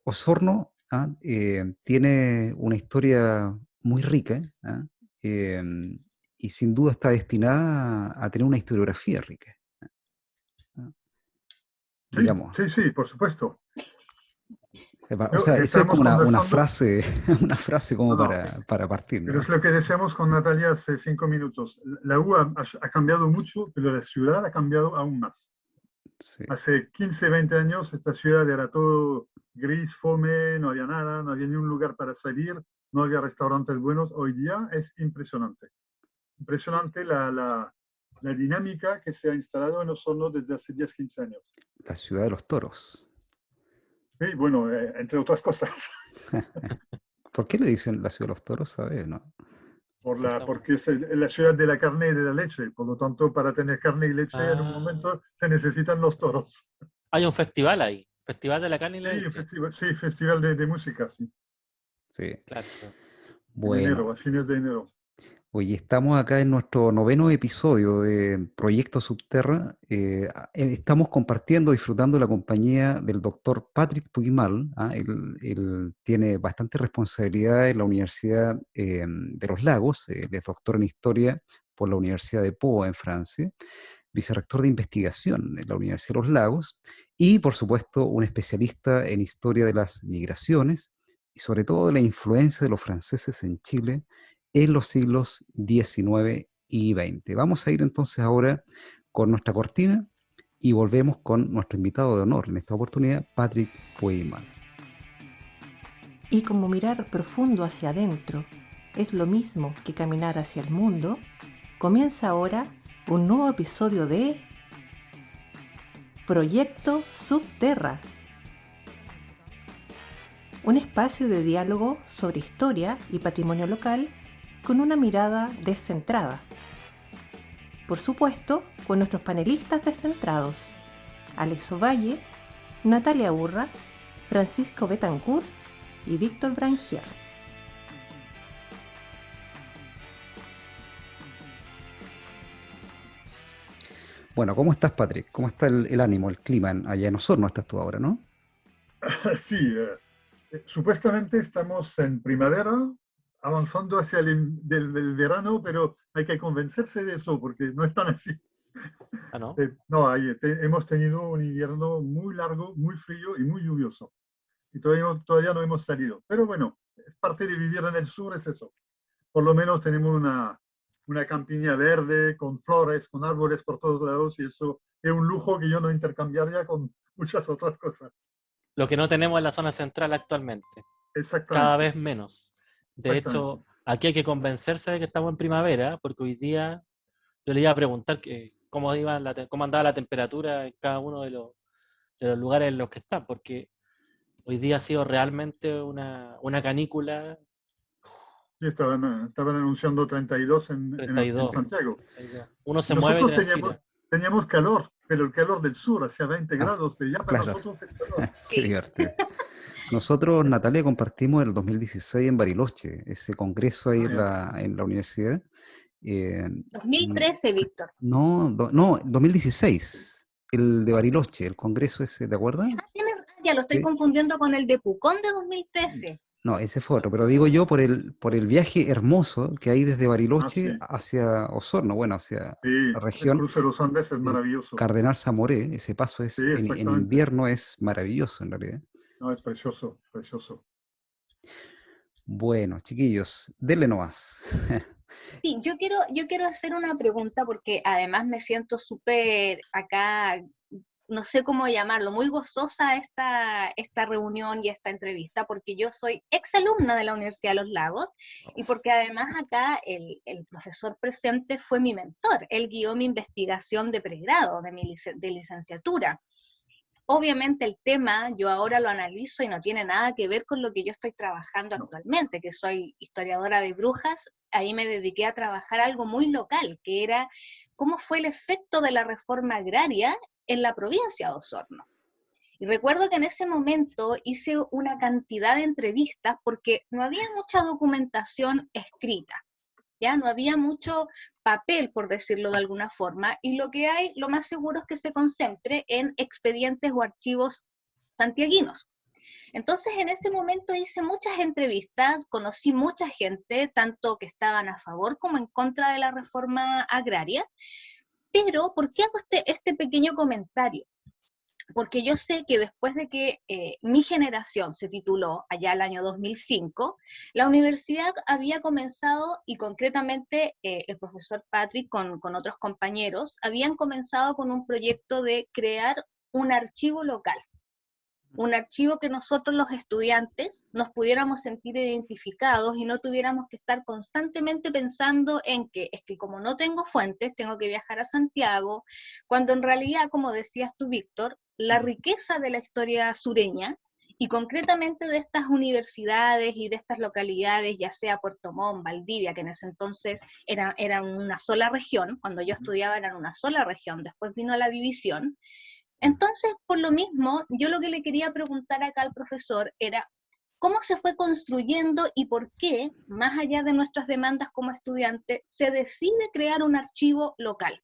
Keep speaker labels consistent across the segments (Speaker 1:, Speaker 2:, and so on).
Speaker 1: Osorno tiene una historia muy rica, eh, y sin duda está destinada a tener una historiografía rica, ¿ah?
Speaker 2: Sí,
Speaker 1: Digamos.
Speaker 2: sí, sí, por supuesto.
Speaker 1: O sea, eso es
Speaker 2: Estábamos
Speaker 1: como una
Speaker 2: conversando,
Speaker 1: frase, una frase como
Speaker 2: no, no,
Speaker 1: para partir,
Speaker 2: pero
Speaker 1: ¿no?
Speaker 2: es lo que decíamos con Natalia hace 5 minutos. La U ha cambiado mucho, pero la ciudad ha cambiado aún más.
Speaker 1: Sí.
Speaker 2: Hace 15, 20 años esta ciudad era todo gris, fome, no había nada, no había ni un lugar para salir, no había restaurantes buenos. Hoy día es impresionante. Impresionante la dinámica que se ha instalado en Osorno desde hace 10, 15 años.
Speaker 1: La ciudad de los toros.
Speaker 2: Y bueno, entre otras cosas,
Speaker 1: ¿Por qué le dicen la ciudad de los toros? ¿Sabes? ¿No?
Speaker 2: por
Speaker 3: Sí, estamos.
Speaker 2: porque es la ciudad de la carne y de la leche. Por lo tanto, para tener carne y leche en un
Speaker 3: Ah,
Speaker 2: momento se necesitan los toros.
Speaker 3: hay un festival ahí, Festival de la Carne y la Leche.
Speaker 2: Sí, festival de música, sí,
Speaker 1: Sí.
Speaker 3: Claro.
Speaker 2: en
Speaker 1: Bueno,
Speaker 2: enero, a fines de enero.
Speaker 1: oye, estamos acá en nuestro noveno episodio de Proyecto Subterra. Estamos compartiendo, disfrutando la compañía del doctor Patrick Puigmal. Él tiene bastante responsabilidad en la Universidad de los Lagos. Él es doctor en Historia por la Universidad de Po en Francia, vicerrector de investigación en la Universidad de los Lagos y, por supuesto, un especialista en historia de las migraciones y sobre todo de la influencia de los franceses en Chile en los siglos XIX y XX. Vamos a ir entonces ahora con nuestra cortina y volvemos con nuestro invitado de honor en esta oportunidad, Patrick Puigmal.
Speaker 4: Y como mirar profundo hacia adentro es lo mismo que caminar hacia el mundo, comienza ahora un nuevo episodio de Proyecto Subterra, un espacio de diálogo sobre historia y patrimonio local con una mirada descentrada. Por supuesto, con nuestros panelistas descentrados, Alex Ovalle, Natalia Urra, Francisco Betancourt y Víctor Brangier.
Speaker 1: Bueno, ¿cómo estás, Patrick? ¿Cómo está el ánimo, el clima allá en Osorno? Estás tú ahora, ¿no?
Speaker 2: Sí, supuestamente estamos en primavera, avanzando hacia del verano, pero hay que convencerse de eso porque no es tan así.
Speaker 3: Ah, ¿no?
Speaker 2: No, hemos tenido un invierno muy largo, muy frío y muy lluvioso. Y todavía no hemos salido. Pero bueno, es parte de vivir en el sur, es eso. Por lo menos tenemos una campiña verde, con flores, con árboles por todos lados, y eso es un lujo que yo no intercambiaría con muchas otras cosas.
Speaker 3: Lo que no tenemos en la zona central actualmente, cada
Speaker 2: Exactamente,
Speaker 3: vez menos. De
Speaker 2: exactamente.
Speaker 3: hecho, aquí hay que convencerse de que estamos en primavera, porque hoy día yo le iba a preguntar cómo andaba la temperatura en cada uno de los lugares en los que está, porque hoy día ha sido realmente una canícula.
Speaker 2: Sí, estaban anunciando 32 en
Speaker 3: 32,
Speaker 2: Santiago.
Speaker 3: 32. Uno
Speaker 2: Y
Speaker 3: se mueve y
Speaker 2: nosotros teníamos,
Speaker 3: transpira.
Speaker 2: teníamos calor, pero el calor del sur, hacia 20
Speaker 1: Ah,
Speaker 2: grados, pero ya para
Speaker 1: claro,
Speaker 2: nosotros es calor.
Speaker 1: qué
Speaker 5: Sí,
Speaker 1: divertido. Nosotros, Natalia, compartimos el 2016 en Bariloche, ese congreso ahí
Speaker 2: Ah, ya.
Speaker 1: en la universidad. Eh, mm,
Speaker 5: 2013, Víctor.
Speaker 1: no, no, 2016, el de Bariloche, el congreso ese, ¿te acuerdas?
Speaker 5: Ya lo estoy
Speaker 1: Sí.
Speaker 5: confundiendo con el de Pucón de 2013.
Speaker 1: No, ese fue otro, pero digo yo por el viaje hermoso que hay desde
Speaker 2: Ah,
Speaker 1: Bariloche
Speaker 2: sí,
Speaker 1: hacia Osorno, bueno, hacia
Speaker 2: sí,
Speaker 1: la
Speaker 2: el
Speaker 1: región
Speaker 2: cruce de los Andes es
Speaker 1: del
Speaker 2: maravilloso.
Speaker 1: Cardenal Zamoré. Ese paso
Speaker 2: Sí,
Speaker 1: es en
Speaker 2: exactamente.
Speaker 1: invierno es maravilloso en realidad.
Speaker 2: No, es precioso, precioso.
Speaker 1: Bueno, chiquillos, denle nomás.
Speaker 5: Sí, yo quiero hacer una pregunta porque además me siento súper acá, no sé cómo llamarlo, muy gozosa esta reunión y esta entrevista, porque yo soy exalumna de la Universidad de Los Lagos y porque además acá el profesor presente fue mi mentor. Él guió mi investigación de pregrado, de licenciatura. Obviamente el tema yo ahora lo analizo y no tiene nada que ver con lo que yo estoy trabajando
Speaker 2: No,
Speaker 5: actualmente, que soy historiadora de brujas. Ahí me dediqué a trabajar algo muy local, que era cómo fue el efecto de la reforma agraria en la provincia de Osorno. Y recuerdo que en ese momento hice una cantidad de entrevistas porque no había mucha documentación escrita, ya no había mucho papel, por decirlo de alguna forma, y lo que hay, lo más seguro es que se concentre en expedientes o archivos santiaguinos. Entonces, en ese momento hice muchas entrevistas, conocí mucha gente, tanto que estaban a favor como en contra de la reforma agraria. Pero, ¿por qué hago este pequeño comentario? Porque yo sé que después de que mi generación se tituló allá el año 2005, la universidad había comenzado, y concretamente el profesor Patrick con otros compañeros, habían comenzado con un proyecto de crear un archivo local. Un archivo que nosotros los estudiantes nos pudiéramos sentir identificados y no tuviéramos que estar constantemente pensando en que es que como no tengo fuentes, tengo que viajar a Santiago, cuando en realidad, como decías tú, Víctor, la riqueza de la historia sureña y concretamente de estas universidades y de estas localidades, ya sea Puerto Montt, Valdivia, que en ese entonces eran una sola región, cuando yo estudiaba eran una sola región, después vino la división. Entonces, por lo mismo, yo lo que le quería preguntar acá al profesor era cómo se fue construyendo y por qué, más allá de nuestras demandas como estudiantes, se decide crear un archivo local.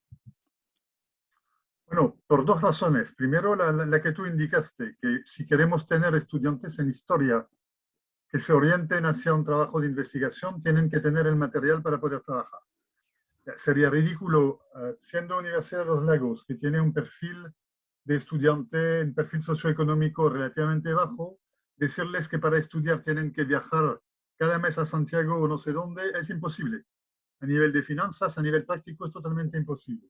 Speaker 2: Bueno, por dos razones. Primero, la que tú indicaste, que si queremos tener estudiantes en historia que se orienten hacia un trabajo de investigación, tienen que tener el material para poder trabajar. Sería ridículo, siendo Universidad de los Lagos, que tiene un perfil de estudiante, un perfil socioeconómico relativamente bajo, decirles que para estudiar tienen que viajar cada mes a Santiago o no sé dónde, es imposible. A nivel de finanzas, a nivel práctico, es totalmente imposible.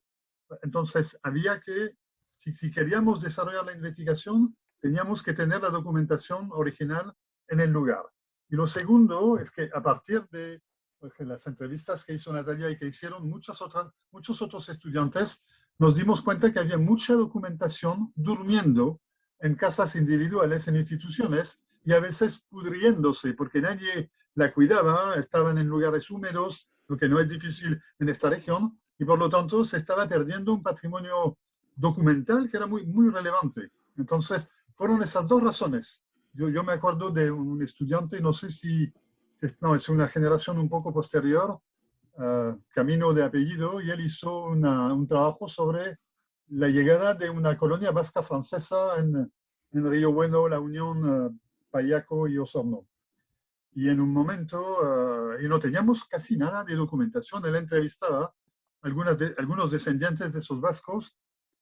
Speaker 2: Entonces, había que, si queríamos desarrollar la investigación, teníamos que tener la documentación original en el lugar. Y lo segundo es que a partir de las entrevistas que hizo Natalia y que hicieron muchos otros estudiantes, nos dimos cuenta que había mucha documentación durmiendo en casas individuales, en instituciones, y a veces pudriéndose, porque nadie la cuidaba, estaban en lugares húmedos, lo que no es difícil en esta región, y por lo tanto se estaba perdiendo un patrimonio documental que era muy, muy relevante. Entonces, fueron esas dos razones. Yo me acuerdo de un estudiante, no sé si, no, es una generación un poco posterior, Camino de apellido, y él hizo un trabajo sobre la llegada de una colonia vasca francesa en Río Bueno, La Unión, Payaco y Osorno. Y en un momento, y no teníamos casi nada de documentación, él entrevistaba algunos descendientes de esos vascos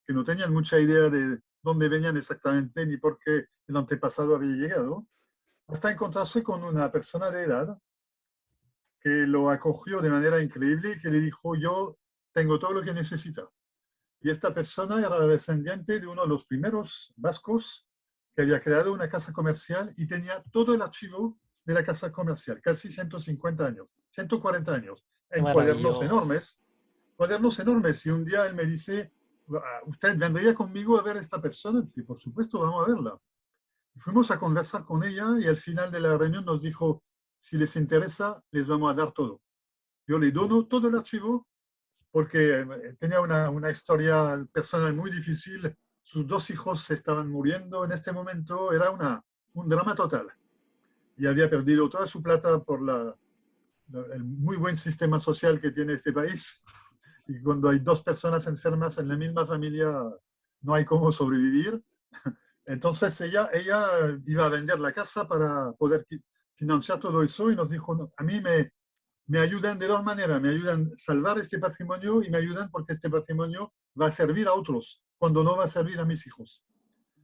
Speaker 2: que no tenían mucha idea de dónde venían exactamente ni por qué el antepasado había llegado, hasta encontrarse con una persona de edad que lo acogió de manera increíble y que le dijo, yo tengo todo lo que necesita. Y esta persona era descendiente de uno de los primeros vascos que había creado una casa comercial y tenía todo el archivo de la casa comercial, casi 150 años, 140 años, en cuadernos enormes. Y un día él me dice, ¿usted vendría conmigo a ver a esta persona? Y por supuesto, vamos a verla. Y fuimos a conversar con ella y al final de la reunión nos dijo, si les interesa, les vamos a dar todo. Yo le dono todo el archivo porque tenía una historia personal muy difícil. Sus dos hijos se estaban muriendo en este momento. Era un drama total. Y había perdido toda su plata por el muy buen sistema social que tiene este país. Y cuando hay dos personas enfermas en la misma familia, no hay cómo sobrevivir. Entonces ella iba a vender la casa para poder financiar todo eso y nos dijo, no, a mí me ayudan de dos maneras, me ayudan a salvar este patrimonio y me ayudan porque este patrimonio va a servir a otros cuando no va a servir a mis hijos.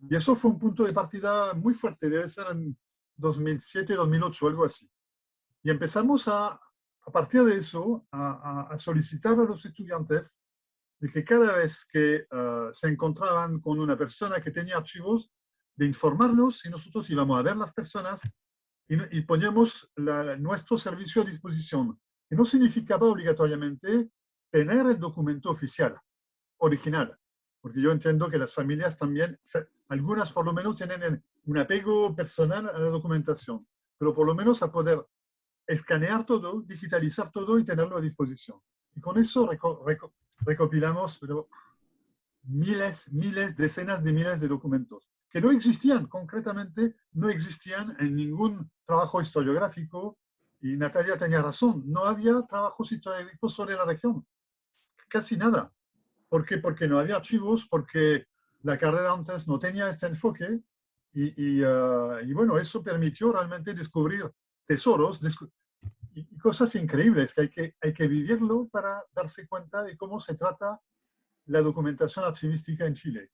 Speaker 2: Y eso fue un punto de partida muy fuerte, debe ser en 2007, 2008, algo así. Y empezamos a partir de eso, a solicitar a los estudiantes de que cada vez que se encontraban con una persona que tenía archivos, de informarnos y nosotros íbamos a ver las personas y poníamos nuestro servicio a disposición. Que no significaba obligatoriamente tener el documento oficial, original, porque yo entiendo que las familias también, algunas por lo menos tienen un apego personal a la documentación, pero por lo menos a poder escanear todo, digitalizar todo y tenerlo a disposición. Y con eso recopilamos miles, decenas de miles de documentos que no existían, concretamente, no existían en ningún trabajo historiográfico, y Natalia tenía razón, no había trabajos historiográficos sobre la región, casi nada. ¿Por qué? Porque no había archivos, porque la carrera antes no tenía este enfoque, Y bueno, eso permitió realmente descubrir tesoros y cosas increíbles que hay que vivirlo para darse cuenta de cómo se trata la documentación archivística en Chile.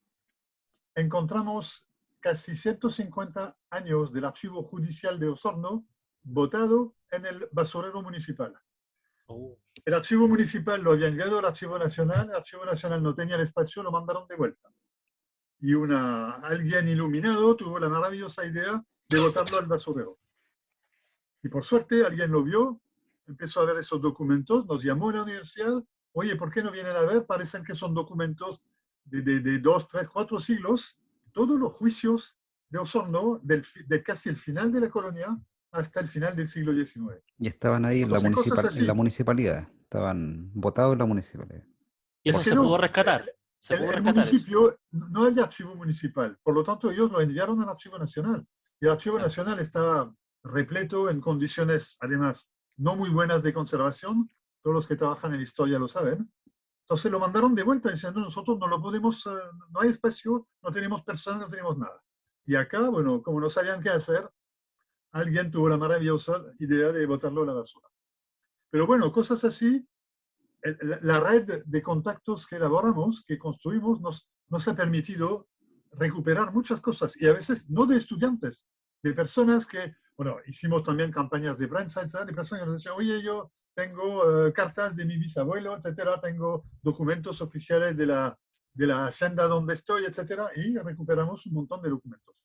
Speaker 2: Encontramos casi 150 años del archivo judicial de Osorno botado en el basurero municipal.
Speaker 3: Oh,
Speaker 2: El archivo municipal lo había enviado al Archivo Nacional, el Archivo Nacional no tenía el espacio, lo mandaron de vuelta. Y alguien iluminado tuvo la maravillosa idea de botarlo al basurero. Y por suerte alguien lo vio, empezó a ver esos documentos, nos llamó a la universidad, oye, ¿por qué no vienen a ver? Parecen que son documentos de 2, 3, 4 siglos, todos los juicios de Osorno, de casi el final de la colonia hasta el final del siglo XIX.
Speaker 1: Y estaban ahí en la,
Speaker 2: Entonces, cosas
Speaker 1: en la
Speaker 2: así.
Speaker 1: municipalidad, estaban votados en la municipalidad.
Speaker 3: y eso
Speaker 2: Porque
Speaker 3: se pudo
Speaker 2: no,
Speaker 3: rescatar. Se pudo
Speaker 2: el
Speaker 3: rescatar eso.
Speaker 2: municipio no había archivo municipal, por lo tanto ellos lo enviaron al Archivo Nacional. Y el Archivo
Speaker 3: Claro.
Speaker 2: Nacional estaba repleto en condiciones, además, no muy buenas de conservación. Todos los que trabajan en historia lo saben. Entonces lo mandaron de vuelta diciendo, nosotros no lo podemos, no hay espacio, no tenemos personas, no tenemos nada. Y acá, bueno, como no sabían qué hacer, alguien tuvo la maravillosa idea de botarlo a la basura. Pero bueno, cosas así, la red de contactos que elaboramos, que construimos, nos ha permitido recuperar muchas cosas, y a veces no de estudiantes, de personas que, bueno, hicimos también campañas de prensa, etc., de personas que nos decían, oye, yo tengo cartas de mi bisabuelo, etcétera, tengo documentos oficiales de la hacienda donde estoy, etcétera, y recuperamos un montón de documentos.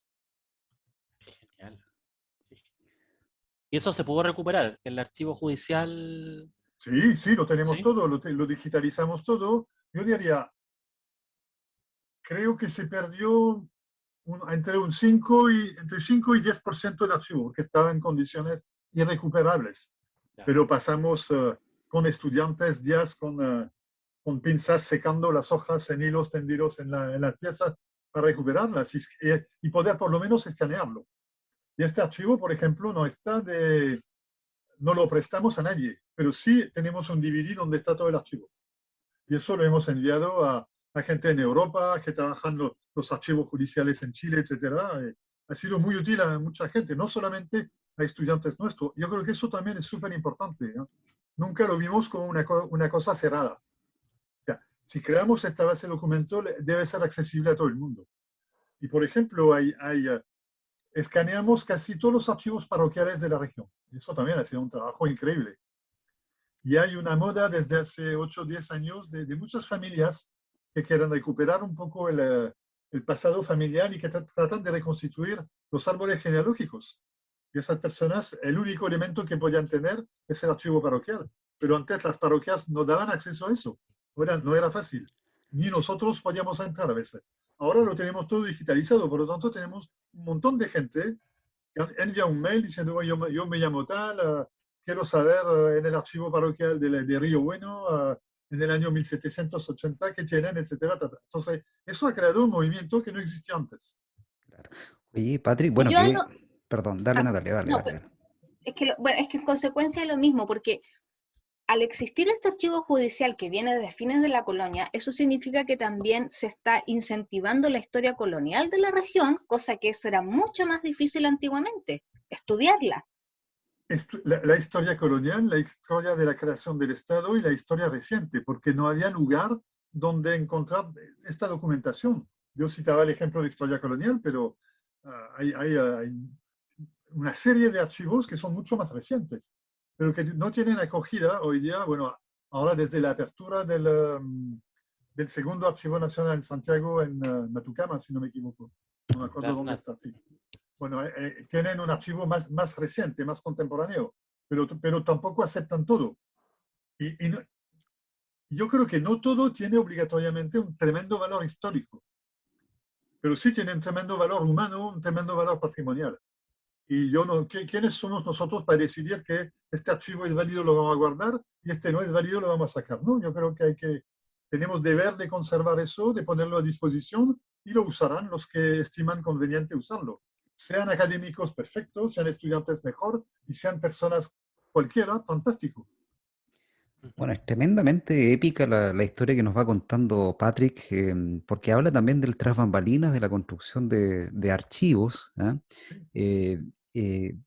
Speaker 3: Genial. Y eso se pudo recuperar. El archivo judicial.
Speaker 2: Sí, sí, lo tenemos
Speaker 3: ¿Sí?
Speaker 2: todo, lo digitalizamos todo. Yo diría, creo que se perdió entre 5 y 10% del archivo, porque estaba en condiciones irrecuperables.
Speaker 3: Ya.
Speaker 2: Pero pasamos con estudiantes días con pinzas secando las hojas en hilos tendidos en las piezas para recuperarlas y poder por lo menos escanearlo. Y este archivo, por ejemplo, no lo prestamos a nadie, pero sí tenemos un DVD donde está todo el archivo. Y eso lo hemos enviado a gente en Europa, que trabajan los archivos judiciales en Chile, etcétera. Ha sido muy útil a mucha gente, no solamente a estudiantes nuestros. Yo creo que eso también es súper importante, ¿no? Nunca lo vimos como una cosa cerrada. O sea, si creamos esta base de documento, debe ser accesible a todo el mundo. Y, por ejemplo, escaneamos casi todos los archivos parroquiales de la región. Y eso también ha sido un trabajo increíble. Y hay una moda desde hace 8 o 10 años de muchas familias que quieren recuperar un poco el pasado familiar y que tratan de reconstituir los árboles genealógicos. Y esas personas, el único elemento que podían tener es el archivo parroquial. Pero antes las parroquias no daban acceso a eso. No era fácil. Ni nosotros podíamos entrar a veces. Ahora lo tenemos todo digitalizado, por lo tanto tenemos un montón de gente que envía un mail diciendo, yo me llamo tal, quiero saber en el archivo parroquial de Río Bueno, en el año 1780, qué tienen, etcétera. Entonces, eso ha creado un movimiento que no existía antes.
Speaker 1: Claro. Oye, Patrick,
Speaker 5: Y
Speaker 1: bueno,
Speaker 5: yo
Speaker 1: que... Perdón, dale,
Speaker 5: ah,
Speaker 1: Natalia, dale,
Speaker 5: no,
Speaker 1: dale.
Speaker 5: es que, bueno, es que en consecuencia es lo mismo, porque al existir este archivo judicial que viene desde fines de la colonia, eso significa que también se está incentivando la historia colonial de la región, cosa que eso era mucho más difícil antiguamente, estudiarla.
Speaker 2: La historia colonial, la historia de la creación del Estado y la historia reciente, porque no había lugar donde encontrar esta documentación. Yo citaba el ejemplo de historia colonial, pero hay una serie de archivos que son mucho más recientes, pero que no tienen acogida hoy día. Bueno, ahora desde la apertura del segundo Archivo Nacional en Santiago, en Matucama, si no me equivoco. No me acuerdo dónde está, sí. Bueno, tienen un archivo más reciente, más contemporáneo, pero tampoco aceptan todo. Y yo creo que no todo tiene obligatoriamente un tremendo valor histórico, pero sí tiene un tremendo valor humano, un tremendo valor patrimonial. Y ¿quiénes somos nosotros para decidir que este archivo es válido, lo vamos a guardar, y este no es válido, lo vamos a sacar? No, yo creo que tenemos deber de conservar eso, de ponerlo a disposición, y lo usarán los que estiman conveniente usarlo. Sean académicos, perfectos, sean estudiantes, mejor, y sean personas cualquiera, fantástico.
Speaker 1: Bueno, es tremendamente épica la historia que nos va contando Patrick, porque habla también del tras bambalinas, de la construcción de archivos, ¿ah? Eh,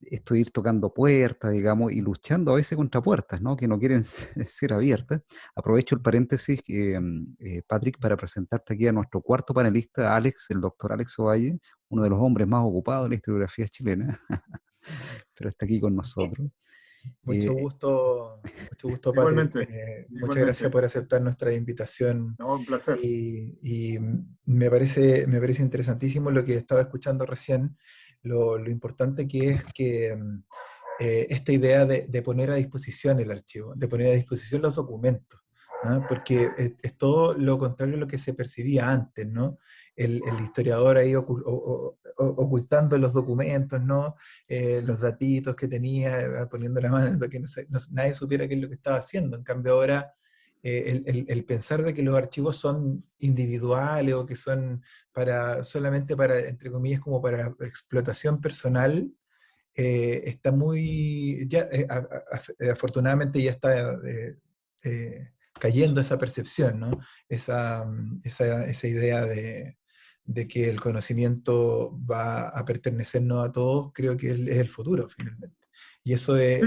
Speaker 1: Esto de ir tocando puertas, digamos, y luchando a veces contra puertas, ¿no? Que no quieren ser abiertas. Aprovecho el paréntesis, Patrick, para presentarte aquí a nuestro cuarto panelista, Alex, el doctor Alex Ovalle, uno de los hombres más ocupados de la historiografía chilena, pero está aquí con nosotros. Eh,
Speaker 6: Mucho gusto, Patrick.
Speaker 2: Igualmente,
Speaker 6: Muchas gracias
Speaker 2: igualmente.
Speaker 6: por aceptar nuestra invitación.
Speaker 2: No, un placer.
Speaker 6: Y me parece interesantísimo lo que estaba escuchando recién, lo importante que es que esta idea de poner a disposición el archivo, de poner a disposición los documentos, ¿ah? Porque es todo lo contrario a lo que se percibía antes, ¿no? El historiador ahí ocultando los documentos, ¿no? Los datitos que tenía, poniendo la mano para que nadie supiera qué es lo que estaba haciendo. En cambio ahora el pensar de que los archivos son individuales o que son solamente para, entre comillas, como para explotación personal, está muy, ya, afortunadamente ya está cayendo esa percepción, ¿no? Esa idea de que el conocimiento va a pertenecernos a todos, creo que es el futuro finalmente. Y eso
Speaker 2: Sí,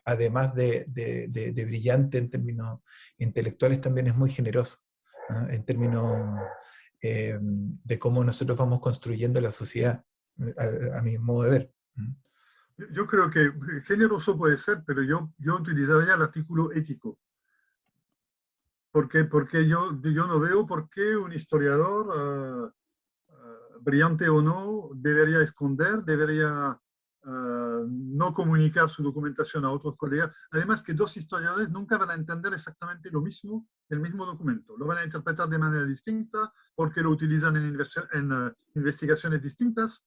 Speaker 6: además de brillante en términos intelectuales, también es muy generoso, ¿ah? En términos de cómo nosotros vamos construyendo la sociedad, a mi modo de ver.
Speaker 2: yo creo que generoso puede ser, pero yo utilizaría el artículo ético. Porque yo no veo por qué un historiador, brillante o no, debería esconder, debería no comunicar su documentación a otros colegas. Además que dos historiadores nunca van a entender exactamente lo mismo, el mismo documento. Lo van a interpretar de manera distinta porque lo utilizan en investigaciones distintas.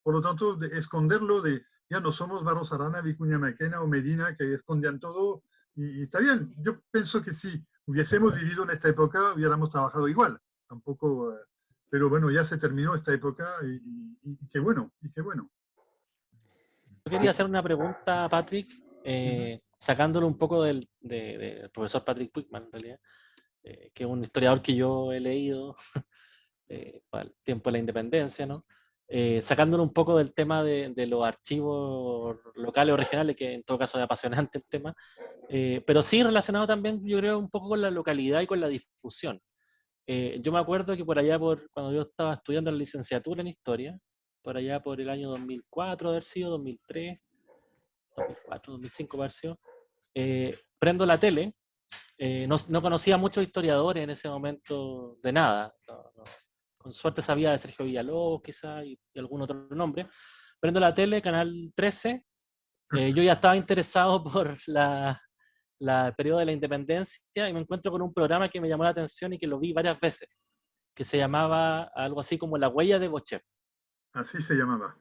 Speaker 2: Por lo tanto, esconderlo ya no somos Barros Arana, Vicuña Maquena o Medina que escondían todo. Y está bien, yo pienso que si hubiésemos vivido en esta época, hubiéramos trabajado igual. Tampoco, pero bueno, ya se terminó esta época y qué bueno, y qué bueno.
Speaker 3: Yo quería hacer una pregunta a Patrick,
Speaker 2: Ujú.
Speaker 3: sacándolo un poco del profesor Patrick Puigman, en realidad, que es un historiador que yo he leído para el tiempo de la independencia, ¿no? Sacándolo un poco del tema de los archivos locales o regionales, que en todo caso es apasionante el tema, pero sí relacionado también, yo creo, un poco con la localidad y con la difusión. Yo me acuerdo que por allá, cuando yo estaba estudiando la licenciatura en Historia, por allá por el año 2004, haber sido 2003, 2004, 2005, haber sido, prendo la tele, no conocía a muchos historiadores en ese momento de nada. Con suerte sabía de Sergio Villalobos, quizá, y algún otro nombre. Prendo la tele, Canal 13. Yo ya estaba interesado por el periodo de la independencia y me encuentro con un programa que me llamó la atención y que lo vi varias veces, que se llamaba algo así como La Huella de Bochef.
Speaker 2: Así se llamaba.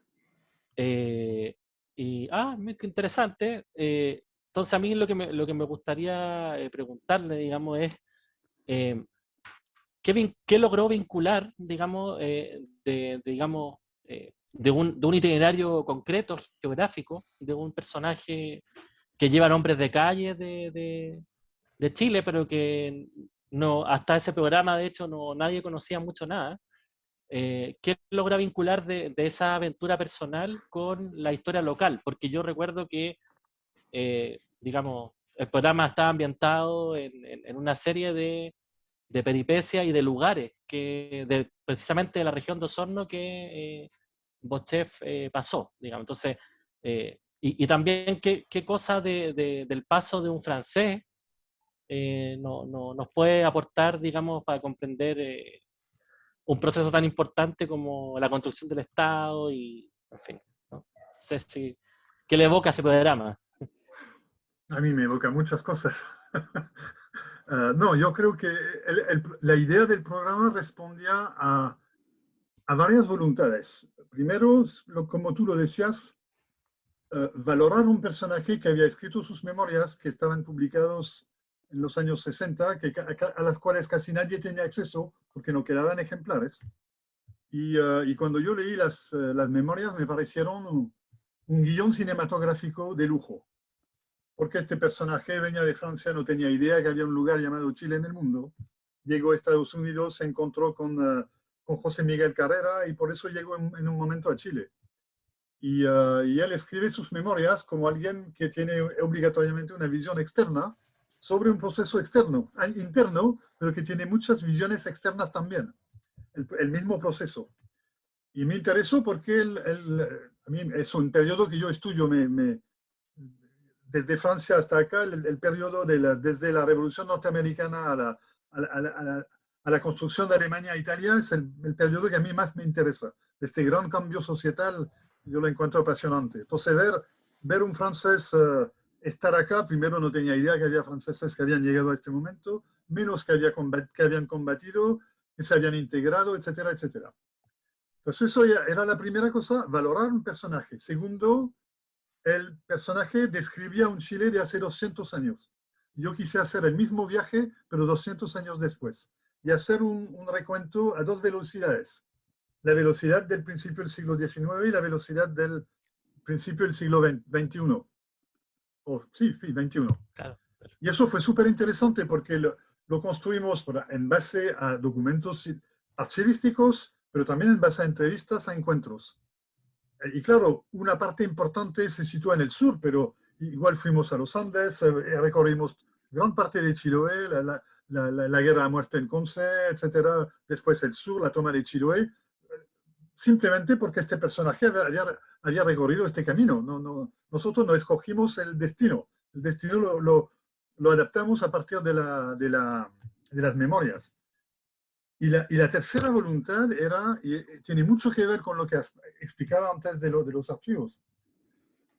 Speaker 3: Eh, qué interesante. Entonces a mí lo que me gustaría preguntarle, digamos, es eh, ¿qué logró vincular, digamos, digamos, de un itinerario concreto, geográfico, de un personaje que lleva nombres de calles de Chile, pero que no, hasta ese programa, de hecho, nadie conocía mucho nada? ¿Qué logra vincular de esa aventura personal con la historia local? Porque yo recuerdo que, digamos, el programa estaba ambientado en una serie de peripecias y de lugares precisamente de la región de Osorno que Bochef pasó, digamos. Entonces, y también qué cosa del paso de un francés nos puede aportar, digamos, para comprender un proceso tan importante como la construcción del Estado y, en fin, ¿no? No sé qué le evoca ese programa.
Speaker 2: A mí me evoca muchas cosas. No, yo creo que la idea del programa respondía a varias voluntades. Primero, como tú lo decías, valorar un personaje que había escrito sus memorias, que estaban publicados en los años 60, a las cuales casi nadie tenía acceso porque no quedaban ejemplares. Y cuando yo leí las memorias me parecieron un guión cinematográfico de lujo. porque este personaje venía de Francia, no tenía idea que había un lugar llamado Chile en el mundo. Llegó a Estados Unidos, se encontró con José Miguel Carrera y por eso llegó en un momento a Chile. Y él escribe sus memorias como alguien que tiene obligatoriamente una visión externa sobre un proceso interno, pero que tiene muchas visiones externas también, el mismo proceso. Y me interesó porque a mí es un periodo que yo estudio, desde Francia hasta acá, el periodo desde la Revolución Norteamericana a la construcción de Alemania e Italia, es el periodo que a mí más me interesa. Este gran cambio societal, yo lo encuentro apasionante. Entonces, ver un francés estar acá, primero no tenía idea que había franceses que habían llegado a este momento, menos que habían combatido, que se habían integrado, etcétera, etcétera. Entonces, eso era la primera cosa, valorar un personaje. Segundo, el personaje describía un Chile de hace 200 años. Yo quise hacer el mismo viaje, pero 200 años después, y hacer un recuento a dos velocidades. La velocidad del principio del siglo XIX y la velocidad del principio del siglo XXI. Sí, XXI.
Speaker 3: Claro.
Speaker 2: Y eso fue súper interesante porque lo construimos en base a documentos archivísticos, pero también en base a entrevistas, a encuentros. Y claro, una parte importante se sitúa en el sur, pero igual fuimos a los Andes, recorrimos gran parte de Chiloé, la guerra a muerte en Conce, etcétera. Después el sur, la toma de Chiloé, simplemente porque este personaje había recorrido este camino. Nosotros no escogimos el destino lo adaptamos a partir de las memorias. Y la tercera voluntad tiene mucho que ver con lo que explicaba antes de los archivos.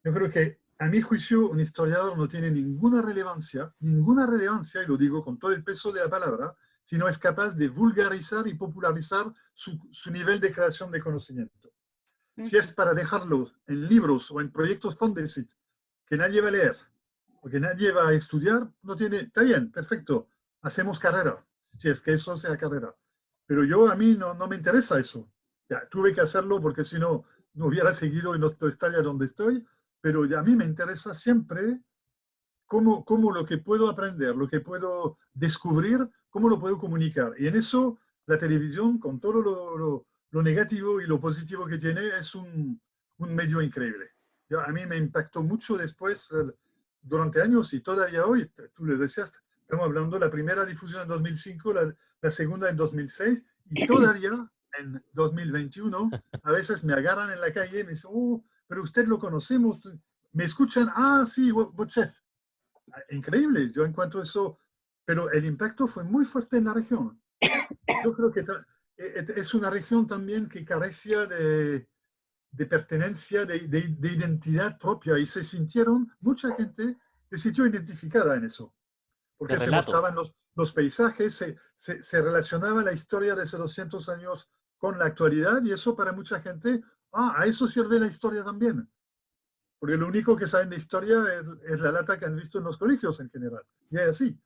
Speaker 2: Yo creo que, a mi juicio, un historiador no tiene ninguna relevancia, y lo digo con todo el peso de la palabra, si no es capaz de vulgarizar y popularizar su nivel de creación de conocimiento. Si es para dejarlo en libros o en proyectos Fondesit que nadie va a leer, o que nadie va a estudiar, está bien, perfecto, hacemos carrera, si es que eso sea carrera. Pero a mí no me interesa eso. Ya, tuve que hacerlo porque si no, no hubiera seguido y no estaría donde estoy, pero a mí me interesa siempre cómo lo que puedo aprender, lo que puedo descubrir, cómo lo puedo comunicar. Y en eso, la televisión, con todo lo negativo y lo positivo que tiene, es un medio increíble. A mí me impactó mucho después, durante años y todavía hoy, tú le decías, estamos hablando de la primera difusión en 2005, la segunda en 2006, y todavía en 2021, a veces me agarran en la calle y me dicen, pero usted lo conocemos, me escuchan, sí, Bochef. Increíble, yo encuentro eso, pero el impacto fue muy fuerte en la región. Yo creo que es una región también que carecía de pertenencia, de identidad propia, y mucha gente se sintió identificada en eso, porque se mostraban los paisajes, se relacionaba la historia de hace 200 años con la actualidad, y eso para mucha gente, a eso sirve la historia también. Porque lo único que saben de historia es la lata que han visto en los colegios en general. Y es así.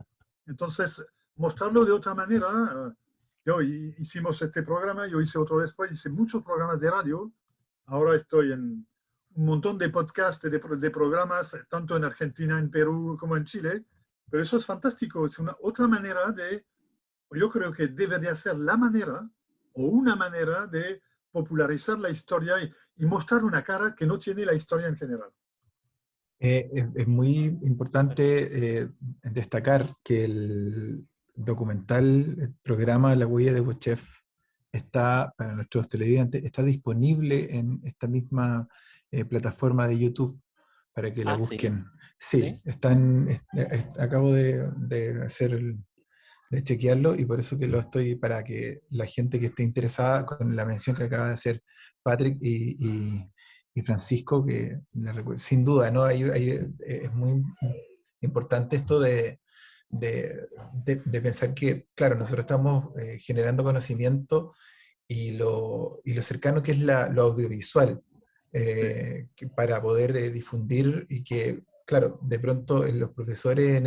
Speaker 2: Entonces, mostrarlo de otra manera. Hicimos este programa, yo hice otro después, hice muchos programas de radio. Ahora estoy en un montón de podcasts, de programas, tanto en Argentina, en Perú, como en Chile. Pero eso es fantástico. Es otra manera yo creo que debería ser la manera, o una manera de popularizar la historia y mostrar una cara que no tiene la historia en general.
Speaker 6: Es muy importante destacar que el documental, el programa La Huella de Bochef, está, para nuestros televidentes, está disponible en esta misma plataforma de YouTube, para que la busquen. Sí, acabo de chequearlo, y por eso que lo estoy, para que la gente que esté interesada, con la mención que acaba de hacer Patrick y Francisco, que sin duda, ¿no? Es muy importante esto de pensar que, claro, nosotros estamos generando conocimiento, y lo cercano que es lo audiovisual, para poder difundir, y que, claro, de pronto los profesores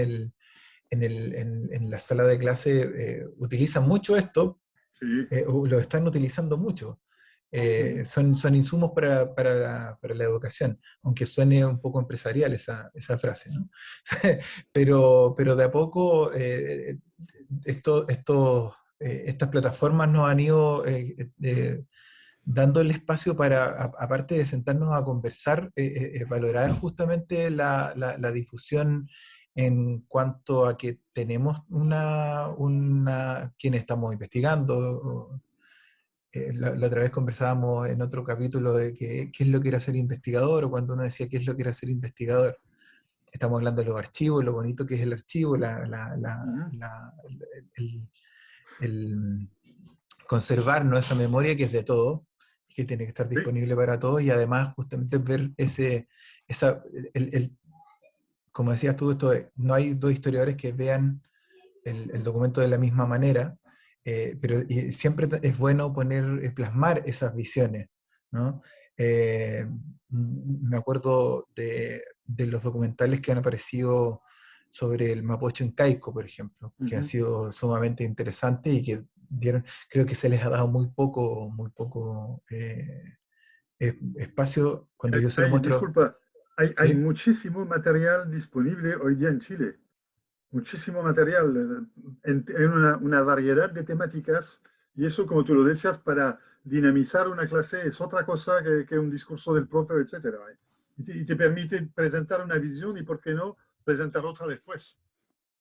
Speaker 6: en la sala de clase utilizan mucho esto,
Speaker 2: Sí.
Speaker 6: lo están utilizando mucho. son insumos para la educación, aunque suene un poco empresarial esa frase, ¿no? Pero de a poco estas plataformas nos han ido dando el espacio para, aparte de sentarnos a conversar, valorar justamente la difusión en cuanto a que tenemos quien estamos investigando. La otra vez conversábamos en otro capítulo de qué es lo que era ser investigador, o cuando uno decía qué es lo que era ser investigador. Estamos hablando de los archivos, lo bonito que es el archivo, el, el conservar, ¿no?, esa memoria que es de todo, que tiene que estar
Speaker 2: Sí,
Speaker 6: disponible para todos, y además justamente ver como decías tú, no hay dos historiadores que vean el documento de la misma manera, pero siempre es bueno plasmar esas visiones, ¿no? Me acuerdo de los documentales que han aparecido sobre el Mapocho incaico, por ejemplo, que ha sido sumamente interesante y que creo que se les ha dado muy poco espacio cuando yo se lo muestro.
Speaker 2: disculpa, hay
Speaker 6: ¿Sí?
Speaker 2: muchísimo material disponible hoy día en Chile. Muchísimo material en una variedad de temáticas, y eso, como tú lo decías, para dinamizar una clase es otra cosa que un discurso del profe, etcétera. Y te permite presentar una visión y, ¿por qué no?, presentar otra después.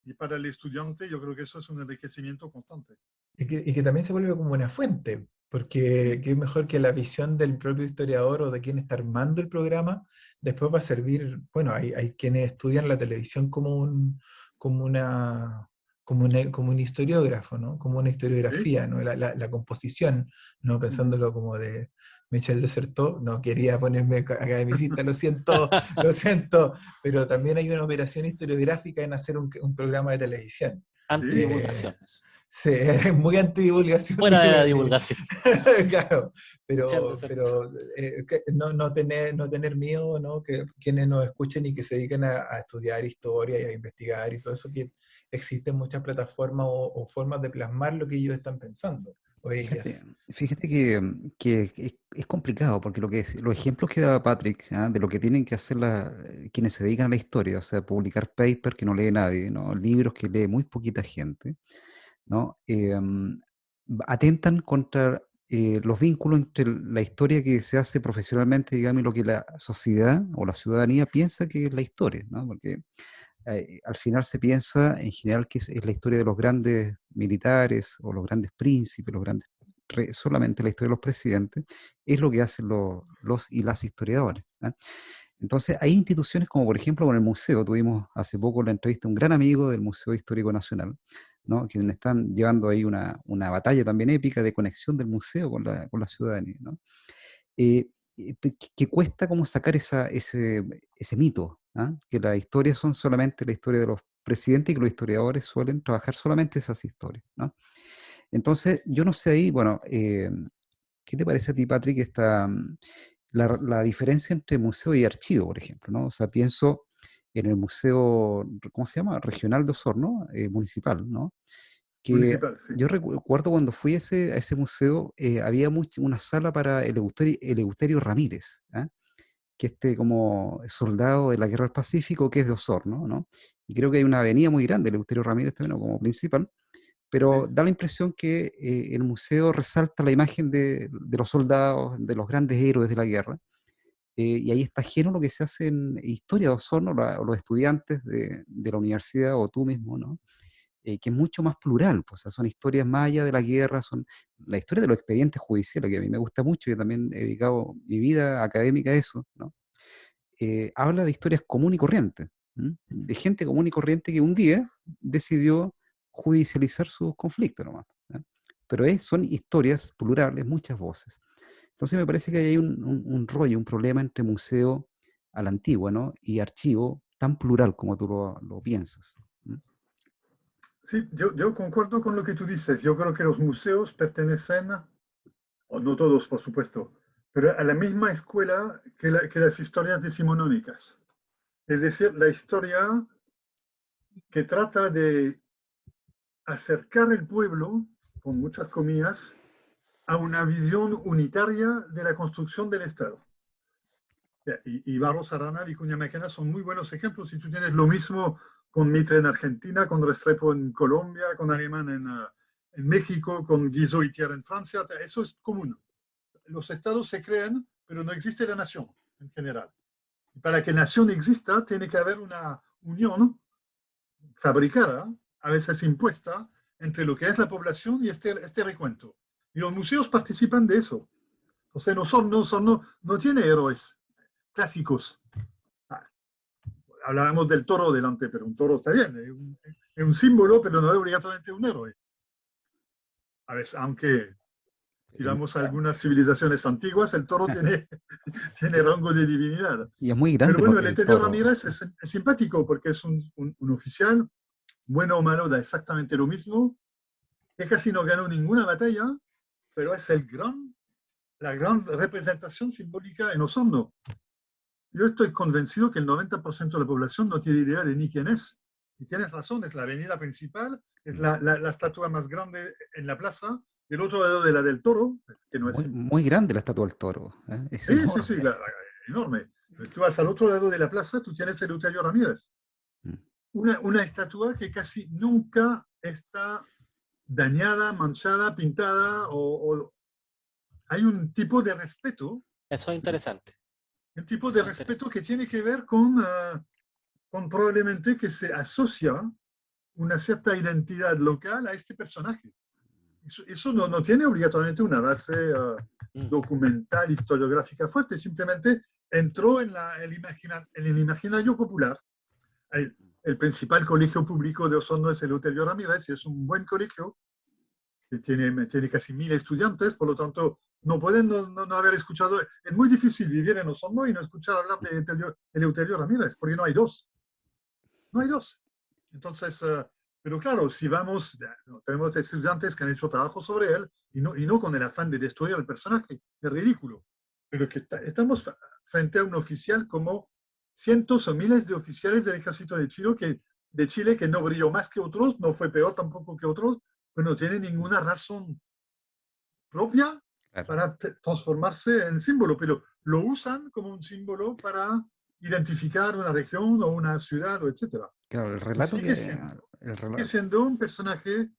Speaker 2: Y para el estudiante yo creo que eso es un enriquecimiento constante.
Speaker 6: Y que también se vuelve como una fuente, porque qué mejor que la visión del propio historiador o de quien está armando el programa, después va a servir. Bueno, hay quienes estudian la televisión como una, como un historiógrafo, ¿no? Como una
Speaker 2: ¿Sí?
Speaker 6: historiografía, ¿no? La composición, ¿no? Pensándolo como de Michel Desertot. No quería ponerme academicista, lo siento, pero también hay una operación historiográfica en hacer un programa de televisión. Eh,
Speaker 3: Antidivulgaciones.
Speaker 6: Sí, es muy antidivulgación
Speaker 3: Fuera de la divulgación.
Speaker 6: claro,
Speaker 3: Michel
Speaker 6: pero,
Speaker 3: Desertot.
Speaker 6: pero no tener miedo, ¿no? Que quienes nos escuchen y que se dediquen a estudiar historia y a investigar y todo eso, que existen muchas plataformas o formas de plasmar lo que ellos están pensando, o
Speaker 1: Fíjate,
Speaker 6: ellas.
Speaker 1: fíjate que es complicado, porque los ejemplos que daba Patrick, ¿ah?, de lo que tienen que hacer quienes se dedican a la historia, o sea, publicar papers que no lee nadie, ¿no?, libros que lee muy poquita gente, ¿no?, atentan contra los vínculos entre la historia que se hace profesionalmente, digamos, y lo que la sociedad o la ciudadanía piensa que es la historia, ¿no? Porque al final se piensa en general que es la historia de los grandes militares o los grandes príncipes, solamente la historia de los presidentes, es lo que hacen los y las historiadores, ¿ah? Entonces, hay instituciones como, por ejemplo, con el museo. Tuvimos hace poco la entrevista a un gran amigo del Museo Histórico Nacional, ¿no?, quienes están llevando ahí una batalla también épica de conexión del museo con la ciudadanía, ¿no? Que cuesta como sacar ese mito, ¿ah?, que las historias son solamente la historia de los presidentes y que los historiadores suelen trabajar solamente esas historias, ¿no? Entonces, yo no sé ahí, bueno, ¿qué te parece a ti, Patrick, la diferencia entre museo y archivo, por ejemplo, ¿no? O sea, pienso en el museo, ¿cómo se llama? Regional de Osorno, municipal, ¿no? Que
Speaker 2: Municipal, sí.
Speaker 1: yo recuerdo cuando fui a ese museo, había una sala para Eleuterio Ramírez, ¿ah?, que como soldado de la Guerra del Pacífico, que es de Osorno, ¿no? Y creo que hay una avenida muy grande, Eleuterio Ramírez también, ¿no?, como principal, pero
Speaker 2: Sí.
Speaker 1: da la impresión que el museo resalta la imagen de los soldados, de los grandes héroes de la guerra, y ahí está lleno lo que se hace en historia de Osorno, o los estudiantes de la universidad, o tú mismo, ¿no? Que es mucho más plural, pues, o sea, son historias más allá de la guerra, son la historia de los expedientes judiciales, que a mí me gusta mucho, yo también he dedicado mi vida académica a eso, ¿no? Habla de historias común y corriente, de gente común y corriente que un día decidió judicializar sus conflictos nomás, ¿ya? Pero son historias plurales, muchas voces. Entonces me parece que hay un rollo, un problema entre museo a la antigua, ¿no?, y archivo tan plural como tú lo piensas.
Speaker 2: Sí, yo concuerdo con lo que tú dices. Yo creo que los museos pertenecen, o no todos, por supuesto, pero a la misma escuela que las historias decimonónicas. Es decir, la historia que trata de acercar el pueblo, con muchas comillas, a una visión unitaria de la construcción del Estado. Y Barros Arana, Vicuña Maquena son muy buenos ejemplos. Si tú tienes lo mismo con Mitre en Argentina, con Restrepo en Colombia, con Alemán en México, con Guizot y Thiers en Francia, eso es común. Los estados se crean, pero no existe la nación en general. Y para que nación exista, tiene que haber una unión fabricada, a veces impuesta, entre lo que es la población y este recuento. Y los museos participan de eso. O sea, no tiene héroes clásicos. Hablábamos del toro delante, pero un toro está bien, es un símbolo, pero no es obligatoriamente un héroe. A veces, aunque si vamos a algunas civilizaciones antiguas, el toro tiene rango de divinidad.
Speaker 1: Y es muy
Speaker 2: Pero
Speaker 1: grande
Speaker 2: bueno, el
Speaker 1: el
Speaker 2: Eleuterio
Speaker 1: toro.
Speaker 2: Ramírez es simpático porque es un oficial, bueno o malo, da exactamente lo mismo, que casi no ganó ninguna batalla, pero es la gran representación simbólica en Osorno. Yo estoy convencido que el 90% de la población no tiene idea de ni quién es. Y tienes razón, es la avenida principal, es la estatua más grande en la plaza, del otro lado de la del Toro, que no es...
Speaker 1: Muy grande la estatua del toro, ¿eh? Es
Speaker 2: Sí, sí, sí,
Speaker 1: enorme.
Speaker 2: enorme. Tú vas al otro lado de la plaza, tú tienes el Eleuterio Ramírez.
Speaker 1: Mm.
Speaker 2: Una estatua que casi nunca está dañada, manchada, pintada, hay un tipo de respeto,
Speaker 3: Eso es interesante.
Speaker 2: un tipo de
Speaker 3: Eso es
Speaker 2: respeto
Speaker 3: interesante.
Speaker 2: que tiene que ver con probablemente que se asocia una cierta identidad local a este personaje. Eso no tiene obligatoriamente una base documental, historiográfica fuerte, simplemente entró en el imaginario popular. El principal colegio público de Osorno es el Eleuterio Ramírez y es un buen colegio que tiene casi 1000 estudiantes, por lo tanto no pueden no haber escuchado. Es muy difícil vivir en Osorno y no escuchar hablar de Eleuterio Ramírez, porque no hay dos. No hay dos. Entonces, pero claro, si vamos, tenemos estudiantes que han hecho trabajo sobre él y no con el afán de destruir al personaje, es ridículo. Pero que estamos frente a un oficial como cientos o miles de oficiales del ejército de Chile que no brilló más que otros, no fue peor tampoco que otros, pero no tiene ninguna razón propia
Speaker 1: Claro.
Speaker 2: para transformarse en símbolo, pero lo usan como un símbolo para identificar una región o una ciudad, o etcétera.
Speaker 1: Claro, el
Speaker 2: Y
Speaker 1: relato
Speaker 2: sigue
Speaker 1: que...
Speaker 2: siendo un personaje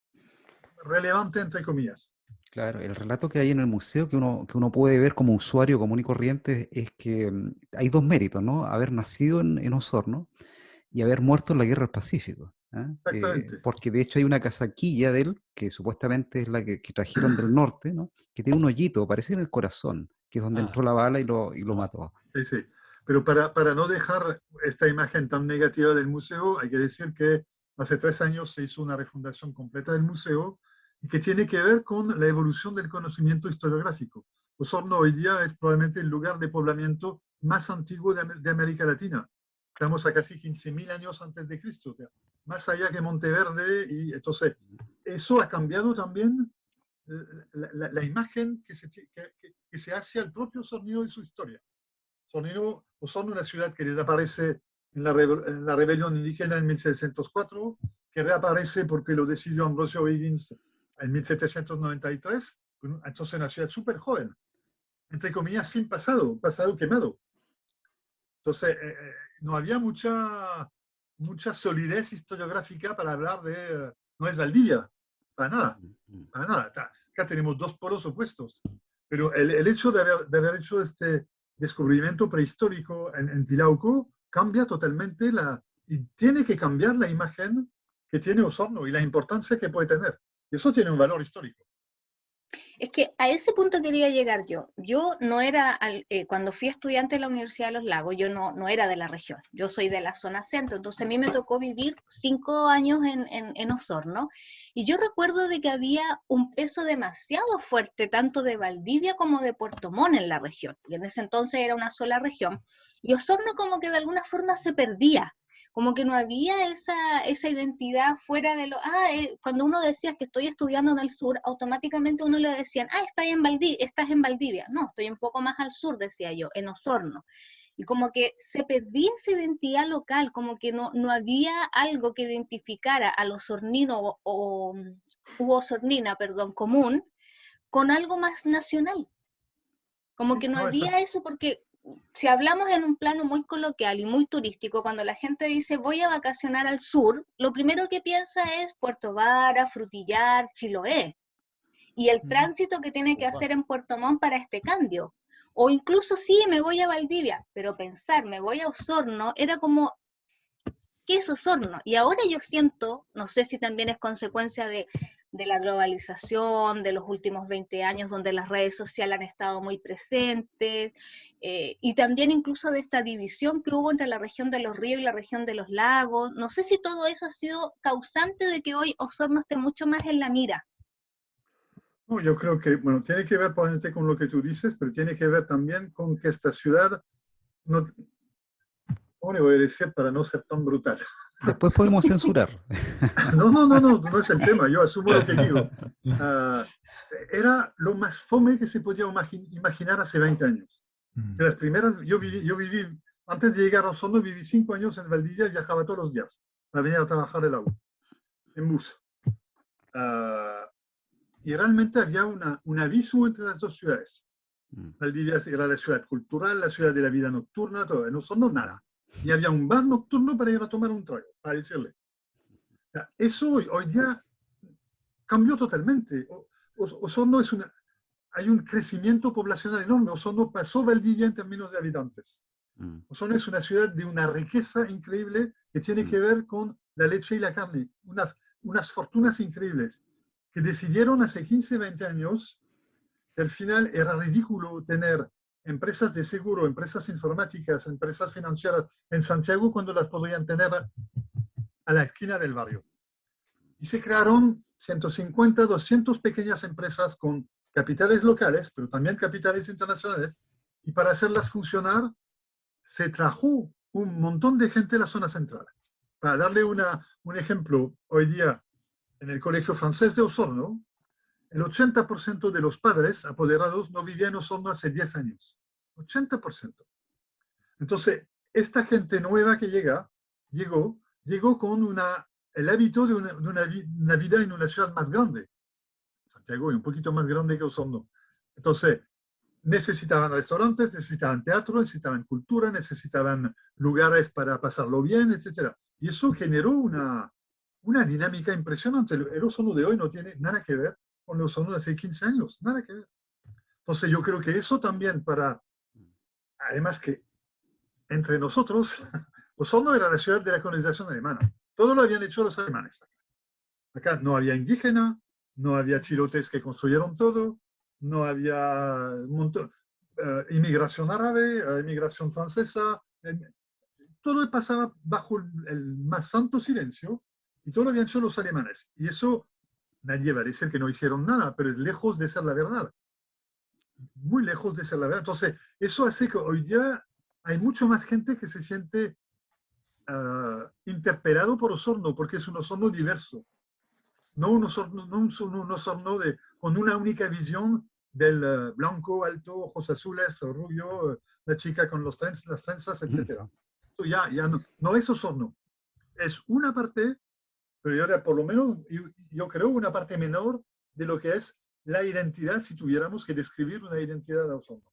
Speaker 2: relevante, entre comillas.
Speaker 1: Claro, el relato que hay en el museo que uno puede ver como usuario común y corriente es que hay dos méritos, ¿no? Haber nacido en Osorno y haber muerto en la Guerra del Pacífico. ¿Ah?
Speaker 2: Exactamente.
Speaker 1: Porque de hecho hay una casaquilla de él, que supuestamente es la que trajeron del norte, ¿no? Que tiene un hoyito, parece en el corazón, que es donde entró la bala y lo mató.
Speaker 2: Sí, sí. Pero para no dejar esta imagen tan negativa del museo, hay que decir que hace 3 años se hizo una refundación completa del museo y que tiene que ver con la evolución del conocimiento historiográfico. Osorno hoy día es probablemente el lugar de poblamiento más antiguo de América Latina. Estamos a casi 15.000 años antes de Cristo, más allá que Monteverde, y entonces eso ha cambiado también la imagen que se hace al propio Osorno y su historia. Osorno, una ciudad que desaparece en la rebelión indígena en 1704, que reaparece porque lo decidió Ambrosio O'Higgins en 1793, entonces una ciudad súper joven, entre comillas, sin pasado, un pasado quemado. Entonces, no había mucha solidez historiográfica para hablar de, no es Valdivia, para nada, para nada. Acá tenemos dos polos opuestos, pero el hecho de haber hecho este descubrimiento prehistórico en Pilauco cambia totalmente y tiene que cambiar la imagen que tiene Osorno y la importancia que puede tener. Y eso tiene un valor histórico.
Speaker 5: Es que a ese punto quería llegar yo. Yo no era, cuando fui estudiante de la Universidad de los Lagos, yo no era de la región. Yo soy de la zona centro, entonces a mí me tocó vivir 5 años en Osorno. Y yo recuerdo de que había un peso demasiado fuerte, tanto de Valdivia como de Puerto Montt en la región. Y en ese entonces era una sola región. Y Osorno como que de alguna forma se perdía. Como que no había esa identidad fuera de lo... cuando uno decía que estoy estudiando en el sur, automáticamente uno le decían, estás en Valdivia. No, estoy un poco más al sur, decía yo, en Osorno. Y como que se perdía esa identidad local, como que no había algo que identificara al osornino u osornina, perdón, común, con algo más nacional. Como que no había eso, porque si hablamos en un plano muy coloquial y muy turístico, cuando la gente dice voy a vacacionar al sur, lo primero que piensa es Puerto Vara, Frutillar, Chiloé, y el tránsito que tiene que hacer en Puerto Montt para este cambio. O incluso sí, me voy a Valdivia, pero pensar, me voy a Osorno, era como, ¿qué es Osorno? Y ahora yo siento, no sé si también es consecuencia de la globalización, de los últimos 20 años donde las redes sociales han estado muy presentes, y también incluso de esta división que hubo entre la región de los ríos y la región de los lagos. No sé si todo eso ha sido causante de que hoy Osorno esté mucho más en la mira.
Speaker 2: No, yo creo que, bueno, tiene que ver probablemente con lo que tú dices, pero tiene que ver también con que esta ciudad, no, ¿cómo le voy a decir para no ser tan brutal?
Speaker 1: Después podemos censurar.
Speaker 2: No es el tema, yo asumo lo que digo. Era lo más fome que se podía imaginar hace 20 años. De las primeras, yo viví, antes de llegar a Osorno, viví 5 años en Valdivia y viajaba todos los días para venir a trabajar el agua, en bus. Y realmente había un abismo entre las dos ciudades. Valdivia era la ciudad cultural, la ciudad de la vida nocturna, todo. En Osorno nada. Y había un bar nocturno para ir a tomar un trago, para decirle. Eso hoy día cambió totalmente. Osorno hay un crecimiento poblacional enorme. Osorno pasó Valdivia en términos de habitantes. Osorno es una ciudad de una riqueza increíble que tiene que ver con la leche y la carne. Unas fortunas increíbles que decidieron hace 15, 20 años que al final era ridículo tener empresas de seguro, empresas informáticas, empresas financieras en Santiago cuando las podrían tener a la esquina del barrio. Y se crearon 150, 200 pequeñas empresas con capitales locales, pero también capitales internacionales, y para hacerlas funcionar se trajo un montón de gente a la zona central. Para darle un ejemplo, hoy día en el Colegio Francés de Osorno, el 80% de los padres apoderados no vivían en Osorno hace 10 años. 80%. Entonces, esta gente nueva que llegó con el hábito de una vida en una ciudad más grande. Santiago es un poquito más grande que Osorno. Entonces, necesitaban restaurantes, necesitaban teatro, necesitaban cultura, necesitaban lugares para pasarlo bien, etc. Y eso generó una dinámica impresionante. El Osorno de hoy no tiene nada que ver con el Osorno de hace 15 años, nada que ver. Entonces yo creo que eso también además que entre nosotros, Osorno era la ciudad de la colonización alemana. Todo lo habían hecho los alemanes. Acá no había indígena, no había chilotes que construyeron todo, no había inmigración árabe, inmigración francesa, todo pasaba bajo el más santo silencio y todo lo habían hecho los alemanes. Y eso, nadie va a decir que no hicieron nada, pero es lejos de ser la verdad. Muy lejos de ser la verdad. Entonces, eso hace que hoy día hay mucho más gente que se siente interpelado por Osorno, porque es un Osorno diverso. No un Osorno, con una única visión del blanco, alto, ojos azules, rubio, la chica con las trenzas, etc. Ya no es Osorno. Es una parte, pero yo por lo menos yo creo una parte menor de lo que es la identidad, si tuviéramos que describir una identidad de Osorno.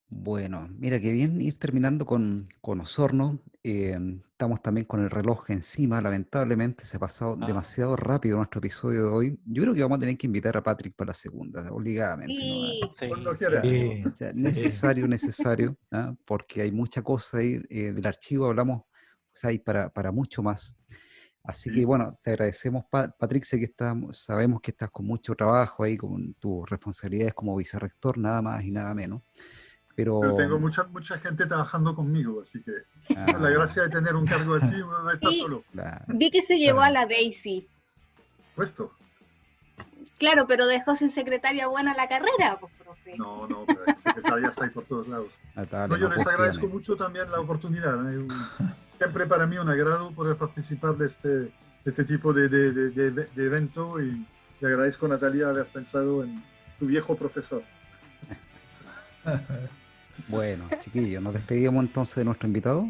Speaker 1: Bueno, mira, que bien ir terminando con Osorno. Estamos también con el reloj encima, lamentablemente se ha pasado demasiado rápido nuestro episodio de hoy. Yo creo que vamos a tener que invitar a Patrick para la segunda, obligadamente, ¿no?
Speaker 5: Sí,
Speaker 2: Cuando quiera.
Speaker 1: O sea, necesario, ¿ah? Porque hay mucha cosa ahí del archivo, hablamos, o sea, hay para mucho más. Así que bueno, te agradecemos, Patrick, sé que sabemos que estás con mucho trabajo ahí, con tus responsabilidades como vicerrector, nada más y nada menos.
Speaker 2: Pero tengo mucha gente trabajando conmigo, así que la gracia de tener un cargo así, uno no está solo.
Speaker 1: Claro.
Speaker 5: Vi que se llevó a la Daisy.
Speaker 2: Puesto.
Speaker 5: Claro, pero dejó sin secretaria buena la carrera, pues, profe.
Speaker 2: No, pero secretarias hay por todos lados. Yo les agradezco mucho también la oportunidad. Siempre para mí un agrado poder participar de este tipo de evento y le agradezco a Natalia haber pensado en tu viejo profesor.
Speaker 1: Bueno, chiquillos, nos despedimos entonces de nuestro invitado.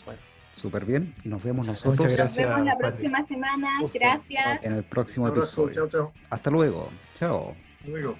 Speaker 3: Bueno,
Speaker 1: Súper bien. Y nos vemos nosotros
Speaker 6: Muchas
Speaker 5: Nos
Speaker 6: gracias,
Speaker 5: vemos la
Speaker 6: Patrick.
Speaker 5: próxima semana.
Speaker 3: Gusto.
Speaker 5: Gracias.
Speaker 1: en el próximo
Speaker 2: Un abrazo,
Speaker 1: episodio.
Speaker 2: chao, chao.
Speaker 1: Hasta luego. Chao.
Speaker 2: Hasta luego.